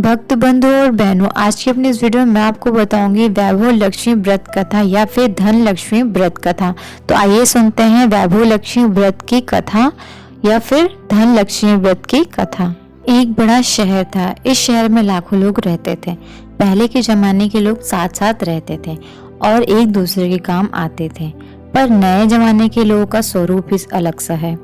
भक्त बंधु और बहनों, आज की अपनी इस वीडियो में मैं आपको बताऊंगी वैभव लक्ष्मी व्रत कथा या फिर धन लक्ष्मी व्रत कथा। तो आइए सुनते हैं वैभव लक्ष्मी व्रत की कथा या फिर धन लक्ष्मी व्रत की कथा। एक बड़ा शहर था। इस शहर में लाखों लोग रहते थे। पहले के जमाने के लोग साथ साथ रहते थे और एक दूसरे के काम आते थे, पर नए जमाने के लोगों का स्वरूप ही अलग सा है।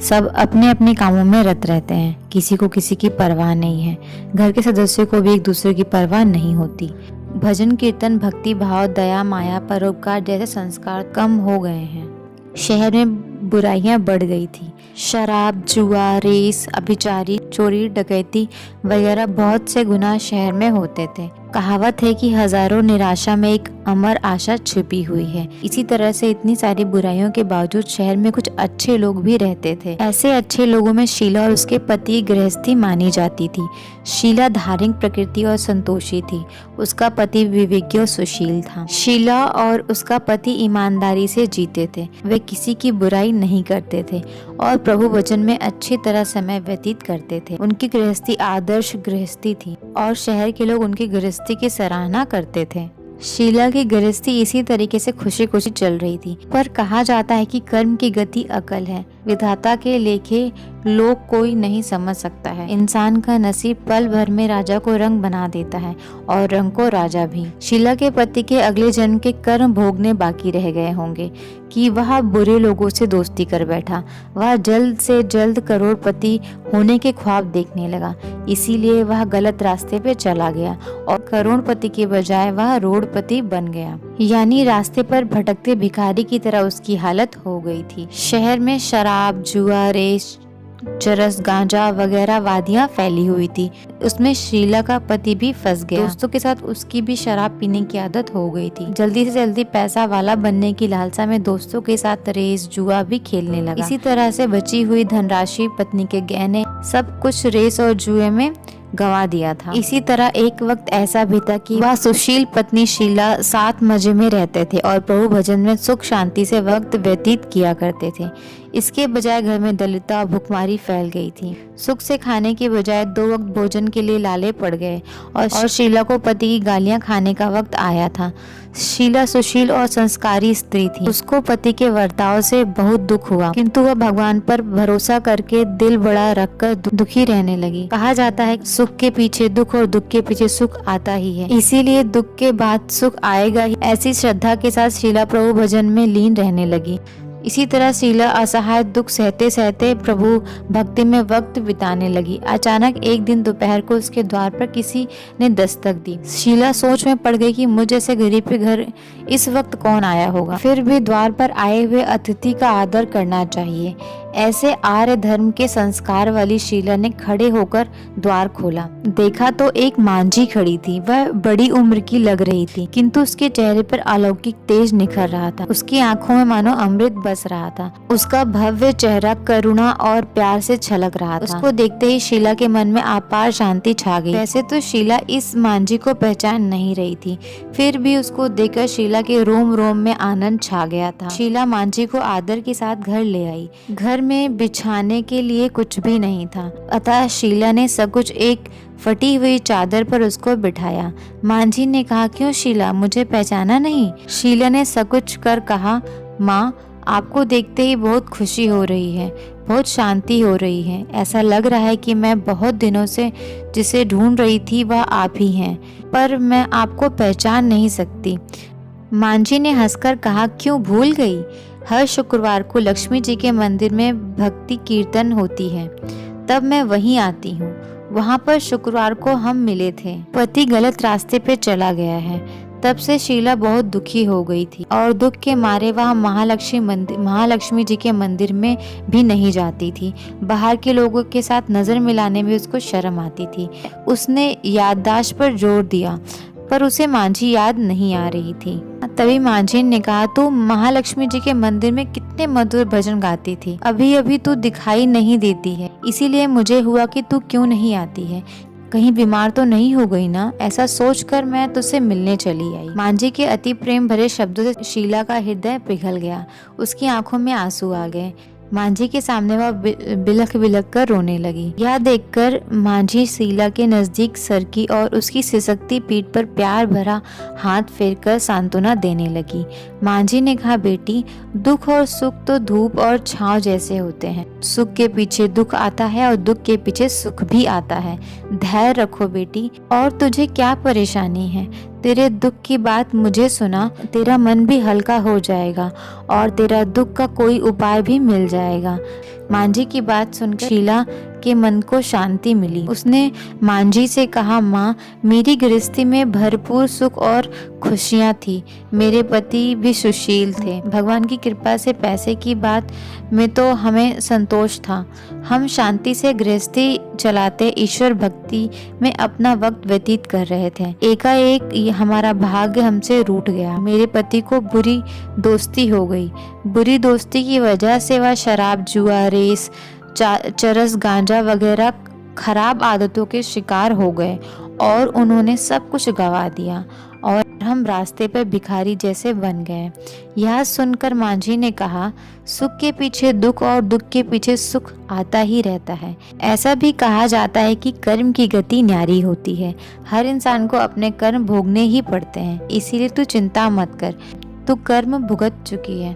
सब अपने अपने कामों में रत रहते हैं, किसी को किसी की परवाह नहीं है। घर के सदस्यों को भी एक दूसरे की परवाह नहीं होती। भजन कीर्तन, भक्ति भाव, दया, माया, परोपकार जैसे संस्कार कम हो गए हैं। शहर में बुराइयां बढ़ गई थी। शराब, जुआ, रेस, अभिचारी, चोरी, डकैती वगैरह बहुत से गुनाह शहर में होते थे। कहावत है कि हजारों निराशा में एक अमर आशा छिपी हुई है। इसी तरह से इतनी सारी बुराइयों के बावजूद शहर में कुछ अच्छे लोग भी रहते थे। ऐसे अच्छे लोगों में शीला और उसके पति गृहस्थी मानी जाती थी। शीला धार्मिक प्रकृति और संतोषी थी। उसका पति विवेकी और सुशील था। शीला और उसका पति ईमानदारी से जीते थे। वे किसी की बुराई नहीं करते थे और प्रभु वचन में अच्छी तरह समय व्यतीत करते थे। उनकी गृहस्थी आदर्श गृहस्थी थी और शहर के लोग उनकी गृहस्थी की सराहना करते थे। शीला की गृहस्थी इसी तरीके से खुशी खुशी चल रही थी, पर कहा जाता है कि कर्म की गति अकल है। विधाता के लेखे लोग कोई नहीं समझ सकता है। इंसान का नसीब पल भर में राजा को रंग बना देता है और रंग को राजा भी। शीला के पति के अगले जन्म के कर्म भोगने बाकी रह गए होंगे कि वह बुरे लोगों से दोस्ती कर बैठा। वह जल्द से जल्द करोड़पति होने के ख्वाब देखने लगा, इसीलिए वह गलत रास्ते पे चला गया और करोड़पति के बजाय वह रोडपति बन गया। यानी रास्ते पर भटकते भिखारी की तरह उसकी हालत हो गई थी। शहर में शराब, जुआ, रेस, चरस, गांजा वगैरह वादियां फैली हुई थी। उसमें शीला का पति भी फंस गया। दोस्तों के साथ उसकी भी शराब पीने की आदत हो गई थी। जल्दी से जल्दी पैसा वाला बनने की लालसा में दोस्तों के साथ रेस, जुआ भी खेलने लगा। इसी तरह से बची हुई धनराशि, पत्नी के गहने, सब कुछ रेस और जुए में गंवा दिया था। इसी तरह एक वक्त ऐसा भी था कि वह सुशील पत्नी शीला साथ मजे में रहते थे और प्रभु भजन में सुख शांति से वक्त व्यतीत किया करते थे। इसके बजाय घर में दलिता, भुखमारी फैल गई थी। सुख से खाने के बजाय 2 वक्त भोजन के लिए लाले पड़ गए और शीला को पति की गालियां खाने का वक्त आया था। शीला सुशील और संस्कारी स्त्री थी। उसको पति के वर्ताव से बहुत दुख हुआ, किंतु वह भगवान पर भरोसा करके दिल बड़ा रखकर दुखी रहने लगी। कहा जाता है सुख के पीछे दुख और दुख के पीछे सुख आता ही है, इसीलिए दुख के बाद सुख आएगा ही। ऐसी श्रद्धा के साथ शीला प्रभु भजन में लीन रहने लगी। इसी तरह शीला असहाय दुख सहते सहते प्रभु भक्ति में वक्त बिताने लगी। अचानक एक दिन दोपहर को उसके द्वार पर किसी ने दस्तक दी। शीला सोच में पड़ गई कि मुझ जैसे गरीब के घर इस वक्त कौन आया होगा। फिर भी द्वार पर आए हुए अतिथि का आदर करना चाहिए। ऐसे आर्य धर्म के संस्कार वाली शीला ने खड़े होकर द्वार खोला। देखा तो एक मांझी खड़ी थी। वह बड़ी उम्र की लग रही थी, किंतु उसके चेहरे पर अलौकिक तेज निखर रहा था। उसकी आंखों में मानो अमृत बस रहा था। उसका भव्य चेहरा करुणा और प्यार से छलक रहा था। उसको देखते ही शीला के मन में अपार शांति छा गई। वैसे तो शीला इस मांझी को पहचान नहीं रही थी, फिर भी उसको देखकर शीला के रोम रोम में आनंद छा गया था। शीला मांझी को आदर के साथ घर ले आई। घर में बिछाने के लिए कुछ भी नहीं था, अतः शीला ने सब कुछ एक फटी हुई चादर पर उसको बिठाया। मांझी ने कहा, क्यों शीला, मुझे पहचाना नहीं? शीला ने सब कुछ कर कहा, माँ, आपको देखते ही बहुत खुशी हो रही है, बहुत शांति हो रही है। ऐसा लग रहा है कि मैं बहुत दिनों से जिसे ढूंढ रही थी वह आप ही हैं, पर मैं आपको पहचान नहीं सकती। मांझी ने हंसकर कहा, क्यों भूल गई? हर शुक्रवार को लक्ष्मी जी के मंदिर में भक्ति कीर्तन होती है, तब मैं वहीं आती हूँ। वहाँ पर शुक्रवार को हम मिले थे। पति गलत रास्ते पे चला गया है। तब से शीला बहुत दुखी हो गई थी और दुख के मारे वह महालक्ष्मी जी के मंदिर में भी नहीं जाती थी। बाहर के लोगों के साथ नजर मिलाने में उसको शर्म आती थी। उसने याददाश्त पर जोर दिया, पर उसे मांझी याद नहीं आ रही थी। तभी मांझी ने कहा, तू महालक्ष्मी जी के मंदिर में कितने मधुर भजन गाती थी, अभी अभी तू दिखाई नहीं देती है, इसीलिए मुझे हुआ कि तू क्यों नहीं आती है। कहीं बीमार तो नहीं हो गई ना? ऐसा सोचकर मैं तुझसे मिलने चली आई। मांझी के अति प्रेम भरे शब्दों से शीला का हृदय पिघल गया। उसकी आंखों में आंसू आ गए। मांझी के सामने वह बिलख बिलख कर रोने लगी। यह देखकर मांझी शीला के नजदीक सरकी और उसकी सिसकती पीठ पर प्यार भरा हाथ फेरकर सांत्वना देने लगी। मांझी ने कहा, बेटी, दुख और सुख तो धूप और छांव जैसे होते हैं। सुख के पीछे दुख आता है और दुख के पीछे सुख भी आता है। धैर्य रखो बेटी। और तुझे क्या परेशानी है? तेरे दुख की बात मुझे सुना, तेरा मन भी हल्का हो जाएगा और तेरा दुख का कोई उपाय भी मिल जाएगा। मांझी की बात सुनकर शीला के मन को शांति मिली। उसने मांझी से कहा, माँ, मेरी गृहस्थी में भरपूर सुख और खुशियाँ थी। मेरे पति भी सुशील थे। भगवान की कृपा से पैसे की बात में तो हमें संतोष था। हम शांति से गृहस्थी चलाते ईश्वर भक्ति में अपना वक्त व्यतीत कर रहे थे। एकाएक हमारा भाग्य हमसे रूठ गया। मेरे पति को बुरी दोस्ती हो गई। बुरी दोस्ती की वजह से वह शराब, जुआ, रेस, चरस, गांजा वगैरह खराब आदतों के शिकार हो गए और उन्होंने सब कुछ गंवा दिया और हम रास्ते पर भिखारी जैसे बन गए। यह सुनकर मांझी ने कहा, सुख के पीछे दुख और दुख के पीछे सुख आता ही रहता है। ऐसा भी कहा जाता है कि कर्म की गति न्यारी होती है। हर इंसान को अपने कर्म भोगने ही पड़ते हैं, इसीलिए तू चिंता मत कर। तू कर्म भुगत चुकी है,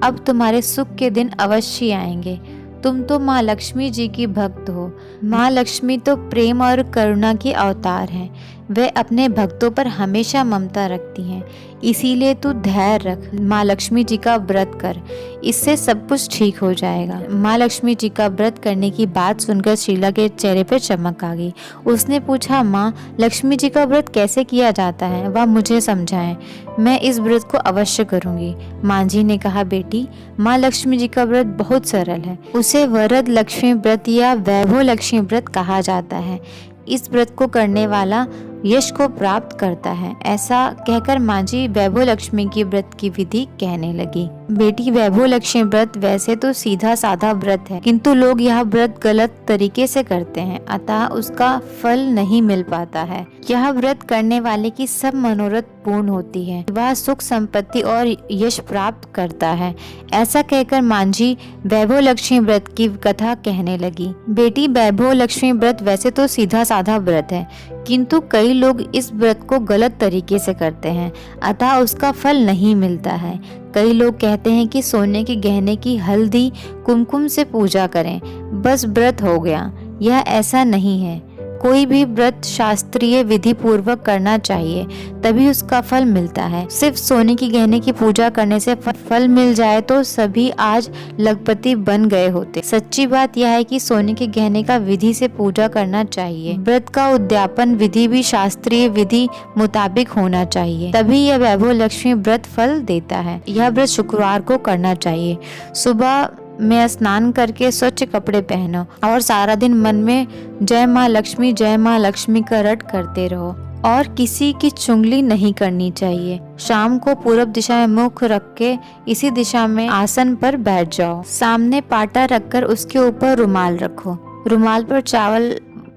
अब तुम्हारे सुख के दिन अवश्य आएंगे। तुम तो माँ लक्ष्मी जी की भक्त हो। माँ लक्ष्मी तो प्रेम और करुणा की अवतार हैं। वे अपने भक्तों पर हमेशा ममता रखती हैं। इसीलिए तू धैर्य रख, माँ लक्ष्मी जी का व्रत कर, इससे सब कुछ ठीक हो जाएगा। माँ लक्ष्मी जी का व्रत करने की बात सुनकर शीला के चेहरे पर चमक आ गई। उसने पूछा, माँ, लक्ष्मी जी का व्रत कैसे किया जाता है? वह मुझे समझाएं, मैं इस व्रत को अवश्य करूंगी। मांझी ने कहा, बेटी, माँ लक्ष्मी जी का व्रत बहुत सरल है। उसे वरद लक्ष्मी व्रत या वैभव लक्ष्मी व्रत कहा जाता है। इस व्रत को करने वाला यश को प्राप्त करता है। ऐसा कहकर मांझी वैभव लक्ष्मी की व्रत की विधि कहने लगी। बेटी, वैभव लक्ष्मी व्रत वैसे तो सीधा साधा व्रत है, किंतु लोग यह व्रत गलत तरीके से करते हैं, अतः उसका फल नहीं मिल पाता है। यह व्रत करने वाले की सब मनोरथ पूर्ण होती है। वह सुख, संपत्ति और यश प्राप्त करता है। ऐसा कहकर मांझी वैभव लक्ष्मी व्रत की कथा कहने लगी। बेटी, वैभव लक्ष्मी व्रत वैसे तो सीधा साधा व्रत है, किंतु कई लोग इस व्रत को गलत तरीके से करते हैं, अतः उसका फल नहीं मिलता है। कई लोग कहते हैं कि सोने के गहने की हल्दी कुमकुम से पूजा करें, बस व्रत हो गया। यह ऐसा नहीं है। कोई भी व्रत शास्त्रीय विधि पूर्वक करना चाहिए, तभी उसका फल मिलता है। सिर्फ सोने की गहने की पूजा करने से फल मिल जाए तो सभी आज लखपति बन गए होते। सच्ची बात यह है कि सोने के गहने का विधि से पूजा करना चाहिए। व्रत का उद्यापन विधि भी शास्त्रीय विधि मुताबिक होना चाहिए, तभी यह वैभव लक्ष्मी व्रत फल देता है। यह व्रत शुक्रवार को करना चाहिए। सुबह में स्नान करके स्वच्छ कपड़े पहनो और सारा दिन मन में जय माँ लक्ष्मी का रट करते रहो और किसी की चुगली नहीं करनी चाहिए। शाम को पूरब दिशा में मुख रख के इसी दिशा में आसन पर बैठ जाओ। सामने पाटा रखकर उसके ऊपर रुमाल रखो। रुमाल पर चावल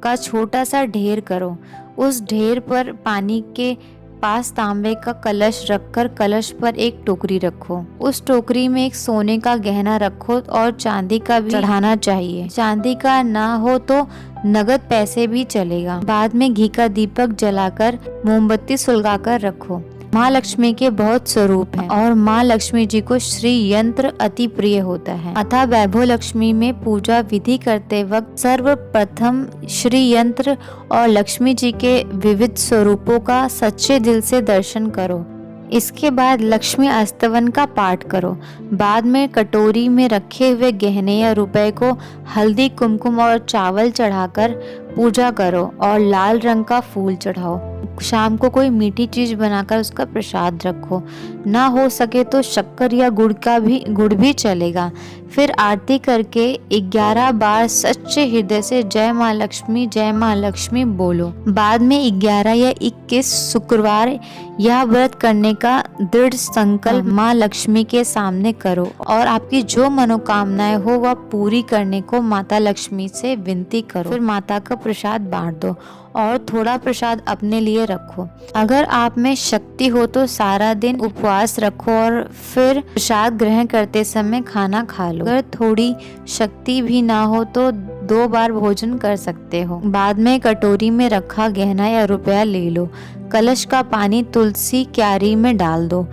का छोटा सा ढेर करो। उस ढेर पर पानी के पास तांबे का कलश रखकर कलश पर एक टोकरी रखो। उस टोकरी में एक सोने का गहना रखो और चांदी का भी चढ़ाना चाहिए। चांदी का ना हो तो नगद पैसे भी चलेगा। बाद में घी का दीपक जलाकर मोमबत्ती सुलगाकर रखो। माँ लक्ष्मी के बहुत स्वरूप हैं और माँ लक्ष्मी जी को श्री यंत्र अति प्रिय होता है, अतः वैभव लक्ष्मी में पूजा विधि करते वक्त सर्वप्रथम श्री यंत्र और लक्ष्मी जी के विविध स्वरूपों का सच्चे दिल से दर्शन करो। इसके बाद लक्ष्मी अस्तवन का पाठ करो। बाद में कटोरी में रखे हुए गहने या रुपए को हल्दी, कुमकुम और चावल चढ़ाकर पूजा करो और लाल रंग का फूल चढ़ाओ। शाम को कोई मीठी चीज बनाकर उसका प्रसाद रखो। ना हो सके तो शक्कर या गुड़ भी चलेगा। फिर आरती करके 11 बार सच्चे हृदय से जय माँ लक्ष्मी बोलो। बाद में 11 या 21 शुक्रवार यह व्रत करने का दृढ़ संकल्प माँ लक्ष्मी के सामने करो और आपकी जो मनोकामनाएं हो वह पूरी करने को माता लक्ष्मी से विनती करो। फिर माता का प्रसाद बांट दो और थोड़ा प्रसाद अपने लिए रखो। अगर आप में शक्ति हो तो सारा दिन उपवास रखो और फिर प्रसाद ग्रहण करते समय खाना खा लो। अगर थोड़ी शक्ति भी ना हो तो 2 बार भोजन कर सकते हो। बाद में कटोरी में रखा गहना या रुपया ले लो। कलश का पानी तुलसी क्यारी में डाल दो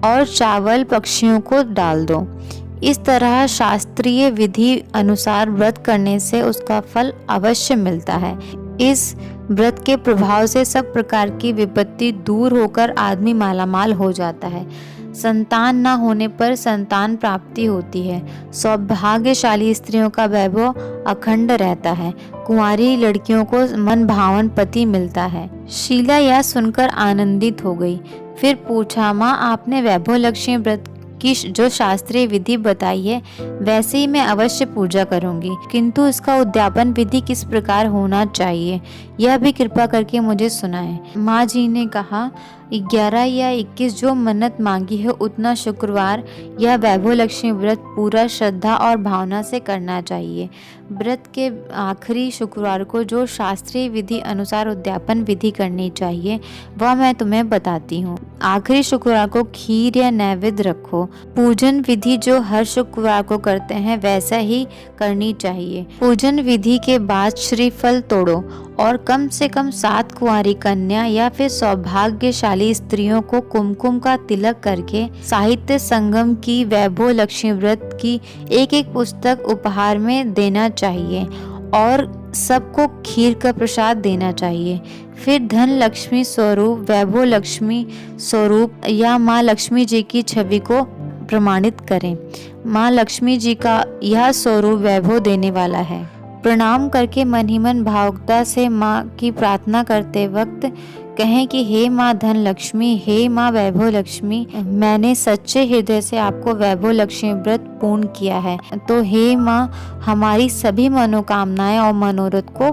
और चावल पक्षियों को डाल दो। इस तरह शास्त्रीय विधि अनुसार व्रत करने से उसका फल अवश्य मिलता है। इस व्रत के प्रभाव से सब प्रकार की विपत्ति दूर होकर आदमी मालामाल हो जाता है। संतान न होने पर संतान प्राप्ति होती है। सौभाग्यशाली स्त्रियों का वैभव अखंड रहता है। कुंवारी लड़कियों को मन भावन पति मिलता है। शीला यह सुनकर आनंदित हो गई। फिर पूछा, माँ आपने वैभव लक्ष्मी व्रत की जो शास्त्रीय विधि बताई है वैसे ही मैं अवश्य पूजा करूंगी, किंतु इसका उद्यापन विधि किस प्रकार होना चाहिए यह भी कृपा करके मुझे सुनाएं। माँ जी ने कहा, 11 या 21 जो मन्नत मांगी है उतना शुक्रवार यह वैभव लक्ष्मी व्रत पूरा श्रद्धा और भावना से करना चाहिए। व्रत के आखिरी शुक्रवार को जो शास्त्रीय विधि अनुसार उद्यापन विधि करनी चाहिए वह मैं तुम्हें बताती हूँ। आखिरी शुक्रवार को खीर या नैवेद्य रखो। पूजन विधि जो हर शुक्रवार को करते हैं वैसा ही करनी चाहिए। पूजन विधि के बाद श्रीफल तोड़ो और कम से कम 7 कुंवारी कन्या या फिर सौभाग्यशाली स्त्रियों को कुमकुम का तिलक करके साहित्य संगम की वैभव लक्ष्मी व्रत की एक पुस्तक उपहार में देना चाहिए और सबको खीर का प्रसाद देना चाहिए। फिर धन लक्ष्मी स्वरूप, वैभव लक्ष्मी स्वरूप या माँ लक्ष्मी जी की छवि को प्रमाणित करें। माँ लक्ष्मी जी का यह स्वरूप वैभव देने वाला है। प्रणाम करके मन ही मन भावुकता से माँ की प्रार्थना करते वक्त कहें कि हे माँ धन लक्ष्मी, हे माँ वैभव लक्ष्मी, मैंने सच्चे हृदय से आपको वैभव लक्ष्मी व्रत पूर्ण किया है, तो हे माँ हमारी सभी मनोकामनाएं और मनोरथ को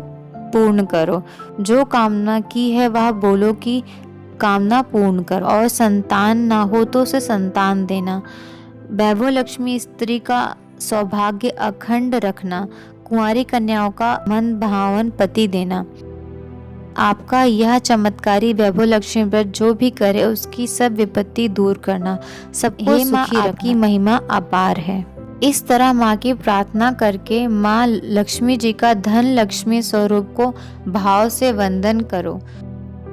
पूर्ण करो। जो कामना की है वह बोलो कि कामना पूर्ण करो, और संतान ना हो तो उसे संतान देना। वैभव लक्ष्मी स्त्री का सौभाग्य अखंड रखना, कुंवारी कन्याओं का मन भावन पति देना। आपका यह चमत्कारी वैभव लक्ष्मी व्रत जो भी करे उसकी सब विपत्ति दूर करना। सबको सुखी आपकी महिमा अपार है। इस तरह माँ की प्रार्थना करके माँ लक्ष्मी जी का धन लक्ष्मी स्वरूप को भाव से वंदन करो।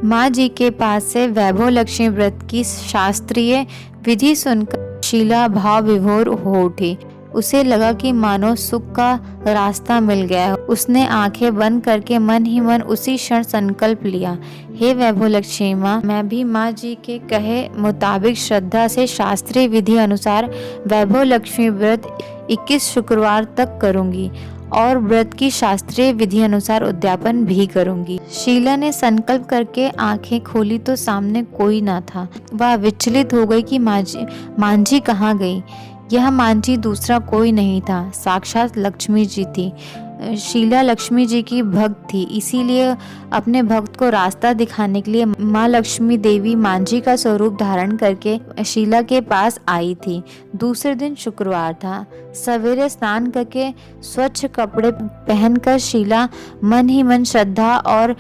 माँ जी के पास से वैभव लक्ष्मी व्रत की शास्त्रीय विधि सुनकर शीला भाव विभोर हो उठी। उसे लगा कि मानो सुख का रास्ता मिल गया। उसने आंखें बंद करके मन ही मन उसी क्षण संकल्प लिया, हे वैभव लक्ष्मी माँ, मैं भी माँ जी के कहे मुताबिक श्रद्धा से शास्त्रीय विधि अनुसार वैभव लक्ष्मी व्रत 21 शुक्रवार तक करूंगी और व्रत की शास्त्रीय विधि अनुसार उद्यापन भी करूंगी। शीला ने संकल्प करके आंखें खोली तो सामने कोई ना था। वह विचलित हो गई कि मांझी कहाँ गई। यह मांझी दूसरा कोई नहीं था, साक्षात लक्ष्मी जी थी। शीला लक्ष्मी जी की भक्त थी, इसीलिए अपने भक्त को रास्ता दिखाने के लिए माँ लक्ष्मी देवी मांझी का स्वरूप धारण करके शीला के पास आई थी। दूसरे दिन शुक्रवार था। सवेरे स्नान करके स्वच्छ कपड़े पहनकर शीला मन ही मन श्रद्धा और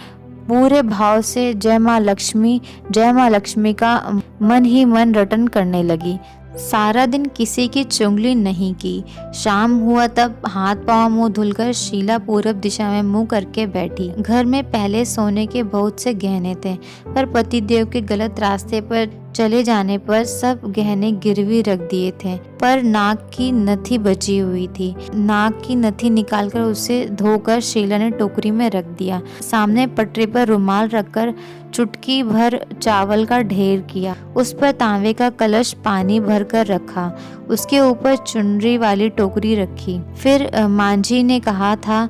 पूरे भाव से जय माँ लक्ष्मी का मन ही मन रटन करने लगी। सारा दिन किसी की चुगली नहीं की। शाम हुआ तब हाथ पांव मुंह धुलकर शीला पूरब दिशा में मुंह करके बैठी। घर में पहले सोने के बहुत से गहने थे, पर पतिदेव के गलत रास्ते पर चले जाने पर सब गहने गिरवी रख दिए थे, पर नाक की नथी बची हुई थी। नाक की नथी निकालकर उसे धोकर शीला ने टोकरी में रख दिया। सामने पटरी पर रुमाल रखकर चुटकी भर चावल का ढेर किया। उस पर तांबे का कलश पानी भर कर रखा। उसके ऊपर चुनरी वाली टोकरी रखी। फिर मांझी ने कहा था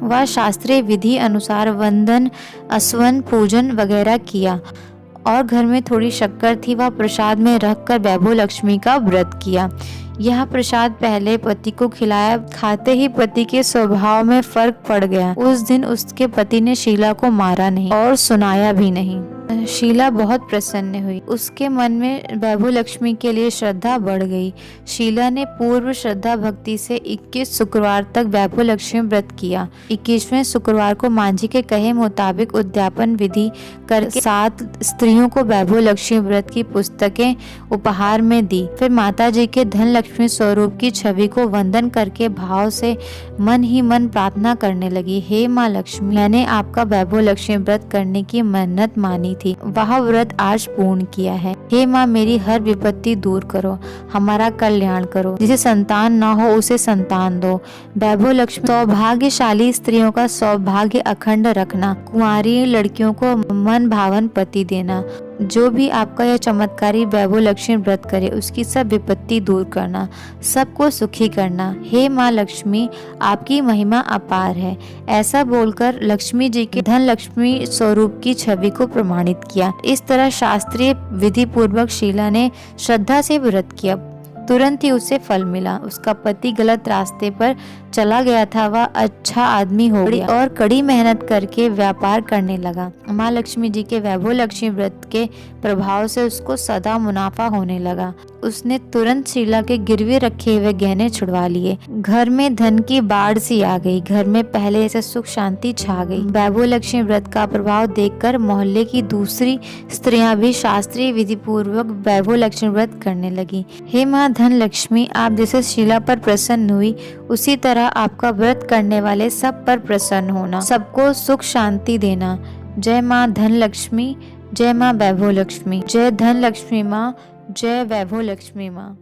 वह शास्त्रीय विधि अनुसार वंदन, अस्वन, पूजन वगैरह किया और घर में थोड़ी शक्कर थी, वह प्रसाद में रखकर वैभव लक्ष्मी का व्रत किया। यह प्रसाद पहले पति को खिलाया। खाते ही पति के स्वभाव में फर्क पड़ गया। उस दिन उसके पति ने शीला को मारा नहीं और सुनाया भी नहीं। शीला बहुत प्रसन्न हुई। उसके मन में वैभव लक्ष्मी के लिए श्रद्धा बढ़ गई। शीला ने पूर्व श्रद्धा भक्ति से 21 शुक्रवार तक वैभव लक्ष्मी व्रत किया। 21वें शुक्रवार को माँ जी के कहे मुताबिक उद्यापन विधि करके 7 स्त्रियों को वैभव लक्ष्मी व्रत की पुस्तकें उपहार में दी। फिर माता जी के धन लक्ष्मी स्वरूप की छवि को वंदन करके भाव से मन ही मन प्रार्थना करने लगी, हे माँ लक्ष्मी, मैंने आपका वैभव लक्ष्मी व्रत करने की मन्नत मानी थी, वह व्रत आज पूर्ण किया है। हे माँ, मेरी हर विपत्ति दूर करो, हमारा कल्याण करो, जिसे संतान न हो उसे संतान दो। वैभव लक्ष्मी सौभाग्यशाली स्त्रियों का सौभाग्य अखंड रखना, कुंवारी लड़कियों को मन भावन पति देना। जो भी आपका यह चमत्कारी वैभव लक्ष्मी व्रत करे उसकी सब विपत्ति दूर करना, सबको सुखी करना। हे माँ लक्ष्मी, आपकी महिमा अपार है। ऐसा बोलकर लक्ष्मी जी के धन लक्ष्मी स्वरूप की छवि को प्रमाणित किया। इस तरह शास्त्रीय विधि पूर्वक शीला ने श्रद्धा से व्रत किया। तुरंत ही उसे फल मिला। उसका पति गलत रास्ते पर चला गया था, वह अच्छा आदमी हो गया और कड़ी मेहनत करके व्यापार करने लगा। माँ लक्ष्मी जी के वैभव लक्ष्मी व्रत के प्रभाव से उसको सदा मुनाफा होने लगा। उसने तुरंत शीला के गिरवी रखे हुए गहने छुड़वा लिए। घर में धन की बाढ़ सी आ गई। घर में पहले ऐसे सुख शांति छा गई। वैभव लक्ष्मी व्रत का प्रभाव देखकर मोहल्ले की दूसरी स्त्रियां भी शास्त्रीय विधि पूर्वक वैभव लक्ष्मी व्रत करने लगी। हे माँ धन लक्ष्मी, आप जैसे शीला पर प्रसन्न हुई उसी तरह आपका व्रत करने वाले सब पर प्रसन्न होना, सबको सुख शांति देना। जय माँ धन लक्ष्मी, जय माँ वैभव लक्ष्मी, जय धन लक्ष्मी माँ, जय वैभव लक्ष्मी माँ।